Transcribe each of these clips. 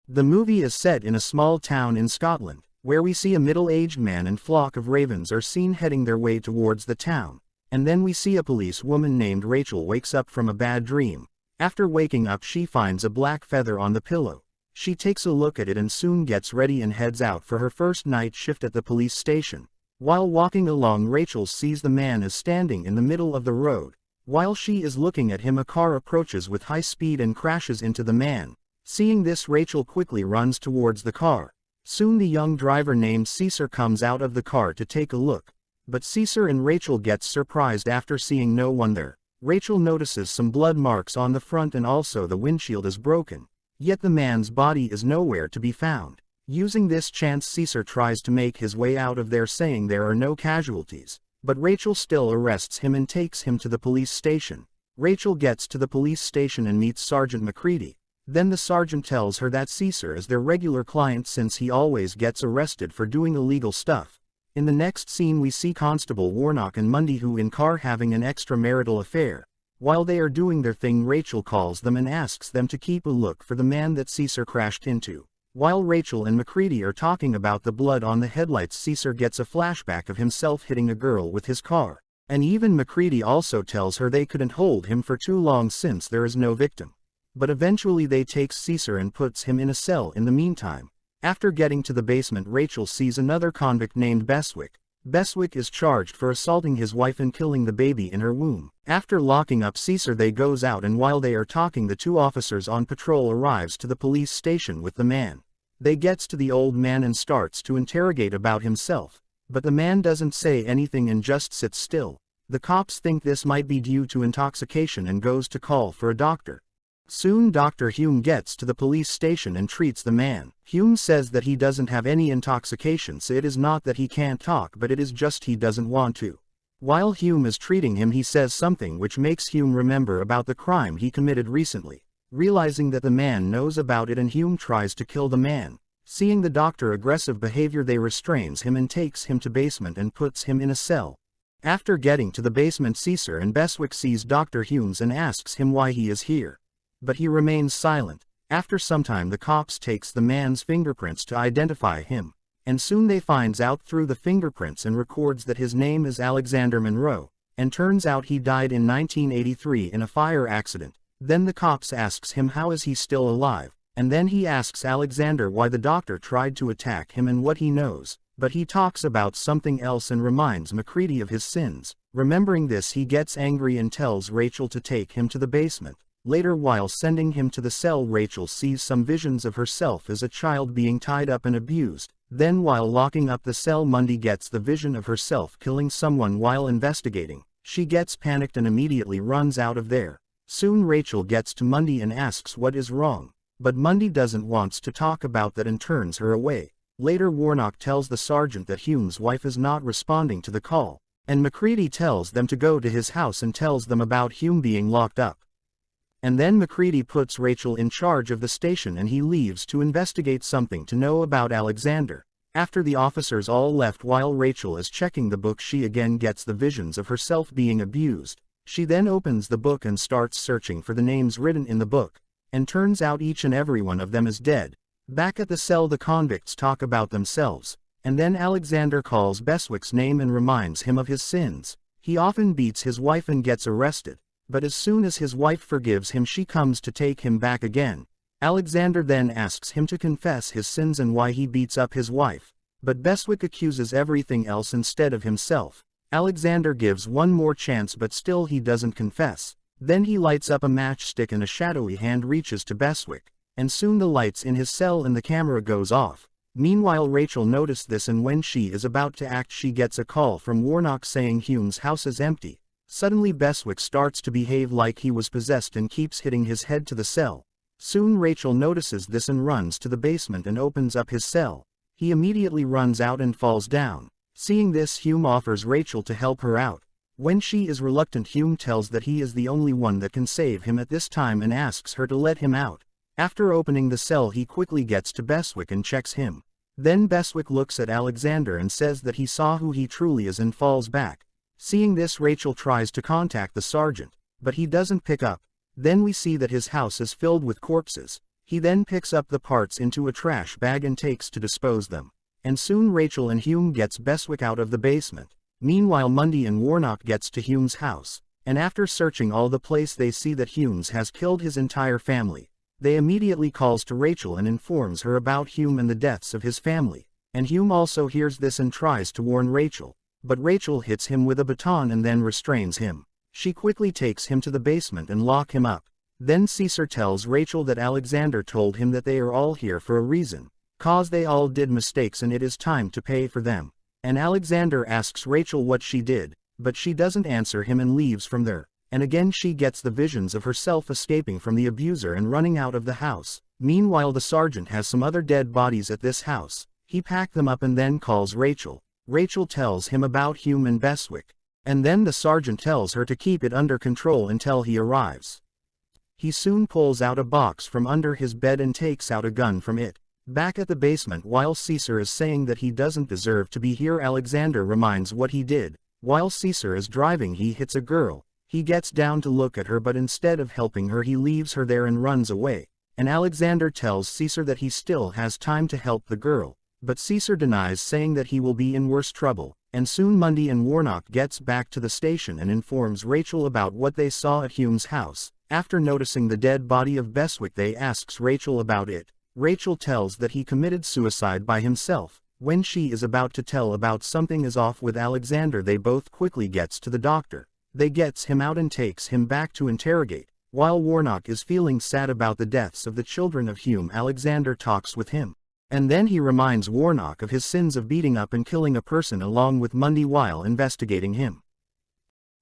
The movie is set in a small town in Scotland, where we see a middle-aged man and flock of ravens are seen heading their way towards the town, and then we see a police woman named Rachel wakes up from a bad dream. After waking up she finds a black feather on the pillow. She takes a look at it and soon gets ready and heads out for her first night shift at the police station. While walking along, Rachel sees the man is standing in the middle of the road. While she is looking at him, a car approaches with high speed and crashes into the man. Seeing this, Rachel quickly runs towards the car. Soon the young driver named Caesar comes out of the car to take a look. But Caesar and Rachel gets surprised after seeing no one there. Rachel notices some blood marks on the front and also the windshield is broken. Yet the man's body is nowhere to be found. Using this chance, Caesar tries to make his way out of there saying there are no casualties. But Rachel still arrests him and takes him to the police station. Rachel gets to the police station and meets Sergeant McCready. Then the sergeant tells her that Caesar is their regular client since he always gets arrested for doing illegal stuff. In the next scene we see Constable Warnock and Mundy who in car having an extramarital affair. While they are doing their thing, Rachel calls them and asks them to keep a look for the man that Caesar crashed into. While Rachel and McCready are talking about the blood on the headlights, Caesar gets a flashback of himself hitting a girl with his car. And even McCready also tells her they couldn't hold him for too long since there is no victim. But eventually they takes Caesar and puts him in a cell in the meantime. After getting to the basement, Rachel sees another convict named Beswick. Beswick is charged for assaulting his wife and killing the baby in her womb. After locking up Caesar they goes out, and while they are talking the two officers on patrol arrives to the police station with the man. They gets to the old man and starts to interrogate about himself. But the man doesn't say anything and just sits still. The cops think this might be due to intoxication and goes to call for a doctor. Soon Dr. Hume gets to the police station and treats the man. Hume says that he doesn't have any intoxication, so it is not that he can't talk, but it is just he doesn't want to. While Hume is treating him, he says something which makes Hume remember about the crime he committed recently. Realizing that the man knows about it and Hume tries to kill the man. Seeing the doctor aggressive behavior, they restrains him and takes him to basement and puts him in a cell. After getting to the basement, Caesar and Beswick sees Dr. Humes and asks him why he is here. But he remains silent. After some time the cops takes the man's fingerprints to identify him, and soon they finds out through the fingerprints and records that his name is Alexander Monroe, and turns out he died in 1983 in a fire accident. Then the cops asks him how is he still alive, and then he asks Alexander why the doctor tried to attack him and what he knows, but he talks about something else and reminds McCready of his sins. Remembering this, he gets angry and tells Rachel to take him to the basement. Later, while sending him to the cell, Rachel sees some visions of herself as a child being tied up and abused. Then while locking up the cell, Mundy gets the vision of herself killing someone while investigating. She gets panicked and immediately runs out of there. Soon Rachel gets to Mundy and asks what is wrong, but Mundy doesn't want to talk about that and turns her away. Later Warnock tells the sergeant that Hume's wife is not responding to the call, and McCready tells them to go to his house and tells them about Hume being locked up. And then McCready puts Rachel in charge of the station and he leaves to investigate something to know about Alexander. After the officers all left, while Rachel is checking the book, she again gets the visions of herself being abused. She then opens the book and starts searching for the names written in the book, and turns out each and every one of them is dead. Back at the cell the convicts talk about themselves, and then Alexander calls Beswick's name and reminds him of his sins. He often beats his wife and gets arrested. But as soon as his wife forgives him, she comes to take him back again. Alexander then asks him to confess his sins and why he beats up his wife. But Beswick accuses everything else instead of himself. Alexander gives one more chance, but still he doesn't confess. Then he lights up a matchstick and a shadowy hand reaches to Beswick, and soon the lights in his cell and the camera goes off. Meanwhile Rachel noticed this, and when she is about to act she gets a call from Warnock saying Hume's house is empty. Suddenly Beswick starts to behave like he was possessed and keeps hitting his head to the cell. Soon Rachel notices this and runs to the basement and opens up his cell. He immediately runs out and falls down. Seeing this, Hume offers Rachel to help her out. When she is reluctant, Hume tells that he is the only one that can save him at this time and asks her to let him out. After opening the cell he quickly gets to Beswick and checks him. Then Beswick looks at Alexander and says that he saw who he truly is and falls back. Seeing this, Rachel tries to contact the sergeant, but he doesn't pick up. Then we see that his house is filled with corpses. He then picks up the parts into a trash bag and takes to dispose them. And soon Rachel and Hume gets Beswick out of the basement. Meanwhile Mundy and Warnock gets to Hume's house, and after searching all the place they see that Hume has killed his entire family. They immediately calls to Rachel and informs her about Hume and the deaths of his family, and Hume also hears this and tries to warn Rachel, but Rachel hits him with a baton and then restrains him. She quickly takes him to the basement and lock him up. Then Caesar tells Rachel that Alexander told him that they are all here for a reason, cause they all did mistakes and it is time to pay for them. And Alexander asks Rachel what she did, but she doesn't answer him and leaves from there. And again she gets the visions of herself escaping from the abuser and running out of the house. Meanwhile the sergeant has some other dead bodies at this house. He packed them up and then calls Rachel. Rachel tells him about Hume and Beswick, and then the sergeant tells her to keep it under control until he arrives. He soon pulls out a box from under his bed and takes out a gun from it. Back at the basement while Caesar is saying that he doesn't deserve to be here, Alexander reminds what he did. While Caesar is driving he hits a girl. He gets down to look at her but instead of helping her he leaves her there and runs away. And Alexander tells Caesar that he still has time to help the girl, but Caesar denies, saying that he will be in worse trouble. And soon Mundy and Warnock gets back to the station and informs Rachel about what they saw at Hume's house. After noticing the dead body of Beswick they asks Rachel about it. Rachel tells that he committed suicide by himself. When she is about to tell about something is off with Alexander they both quickly gets to the doctor. They gets him out and takes him back to interrogate. While Warnock is feeling sad about the deaths of the children of Hume, Alexander talks with him. And then he reminds Warnock of his sins of beating up and killing a person along with Mundy while investigating him.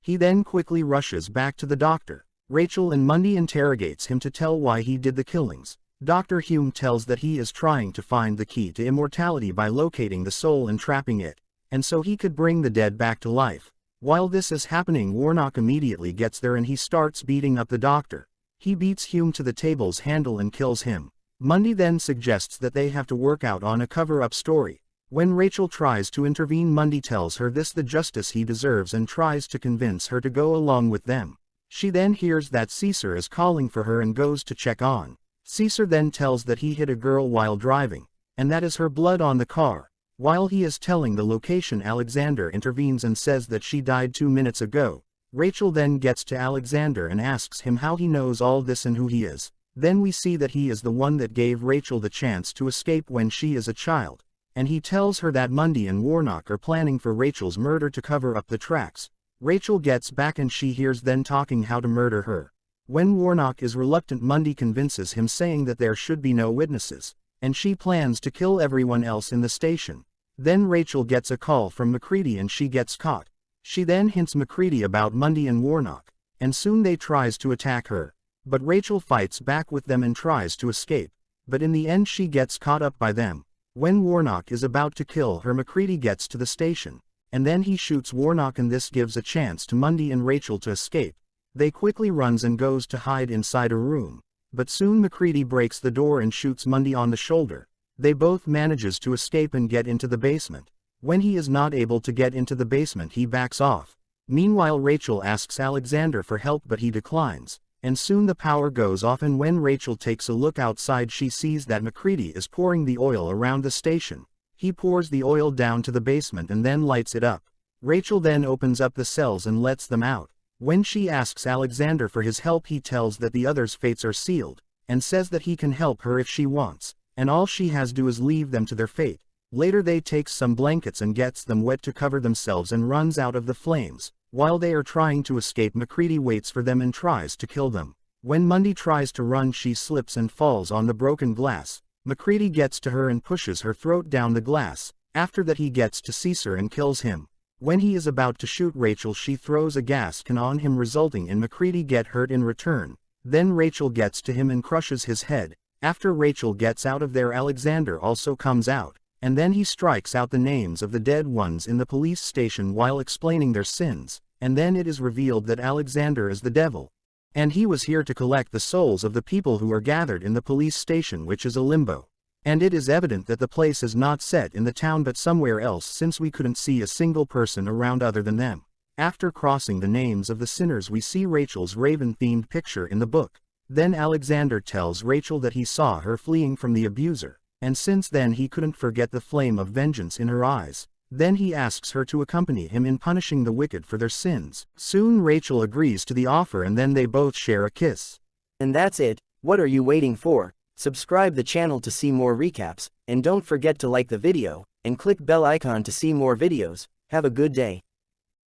He then quickly rushes back to the doctor. Rachel and Mundy interrogates him to tell why he did the killings. Dr. Hume tells that he is trying to find the key to immortality by locating the soul and trapping it, and so he could bring the dead back to life. While this is happening Warnock immediately gets there and he starts beating up the doctor. He beats Hume to the table's handle and kills him. Mundy then suggests that they have to work out on a cover-up story. When Rachel tries to intervene Mundy tells her this the justice he deserves and tries to convince her to go along with them. She then hears that Caesar is calling for her and goes to check on. Caesar then tells that he hit a girl while driving, and that is her blood on the car. While he is telling the location Alexander intervenes and says that she died 2 minutes ago. Rachel then gets to Alexander and asks him how he knows all this and who he is. Then we see that he is the one that gave Rachel the chance to escape when she is a child, and he tells her that Mundy and Warnock are planning for Rachel's murder to cover up the tracks. Rachel gets back and she hears them talking how to murder her. When Warnock is reluctant Mundy convinces him saying that there should be no witnesses, and she plans to kill everyone else in the station. Then Rachel gets a call from Macready and she gets caught. She then hints Macready about Mundy and Warnock, and soon they tries to attack her. But Rachel fights back with them and tries to escape, but in the end she gets caught up by them. When Warnock is about to kill her Macready gets to the station, and then he shoots Warnock and this gives a chance to Mundy and Rachel to escape. They quickly runs and goes to hide inside a room, but soon Macready breaks the door and shoots Mundy on the shoulder. They both manages to escape and get into the basement. When he is not able to get into the basement he backs off. Meanwhile Rachel asks Alexander for help but he declines, and soon the power goes off and when Rachel takes a look outside she sees that Macready is pouring the oil around the station. He pours the oil down to the basement and then lights it up. Rachel then opens up the cells and lets them out. When she asks Alexander for his help he tells that the others' fates are sealed, and says that he can help her if she wants, and all she has to do is leave them to their fate. Later they takes some blankets and gets them wet to cover themselves and runs out of the flames. While they are trying to escape Macready waits for them and tries to kill them. When Mundy tries to run she slips and falls on the broken glass. Macready gets to her and pushes her throat down the glass. After that he gets to Caesar and kills him. When he is about to shoot Rachel she throws a gas can on him resulting in Macready get hurt in return. Then Rachel gets to him and crushes his head. After Rachel gets out of there Alexander also comes out, and then he strikes out the names of the dead ones in the police station while explaining their sins, and then it is revealed that Alexander is the devil, and he was here to collect the souls of the people who are gathered in the police station which is a limbo. And it is evident that the place is not set in the town but somewhere else since we couldn't see a single person around other than them. After crossing the names of the sinners we see Rachel's raven-themed picture in the book. Then Alexander tells Rachel that he saw her fleeing from the abuser, and since then he couldn't forget the flame of vengeance in her eyes. Then he asks her to accompany him in punishing the wicked for their sins. Soon Rachel agrees to the offer and then they both share a kiss. And that's it. What are you waiting for? Subscribe the channel to see more recaps, and don't forget to like the video, and click bell icon to see more videos. Have a good day.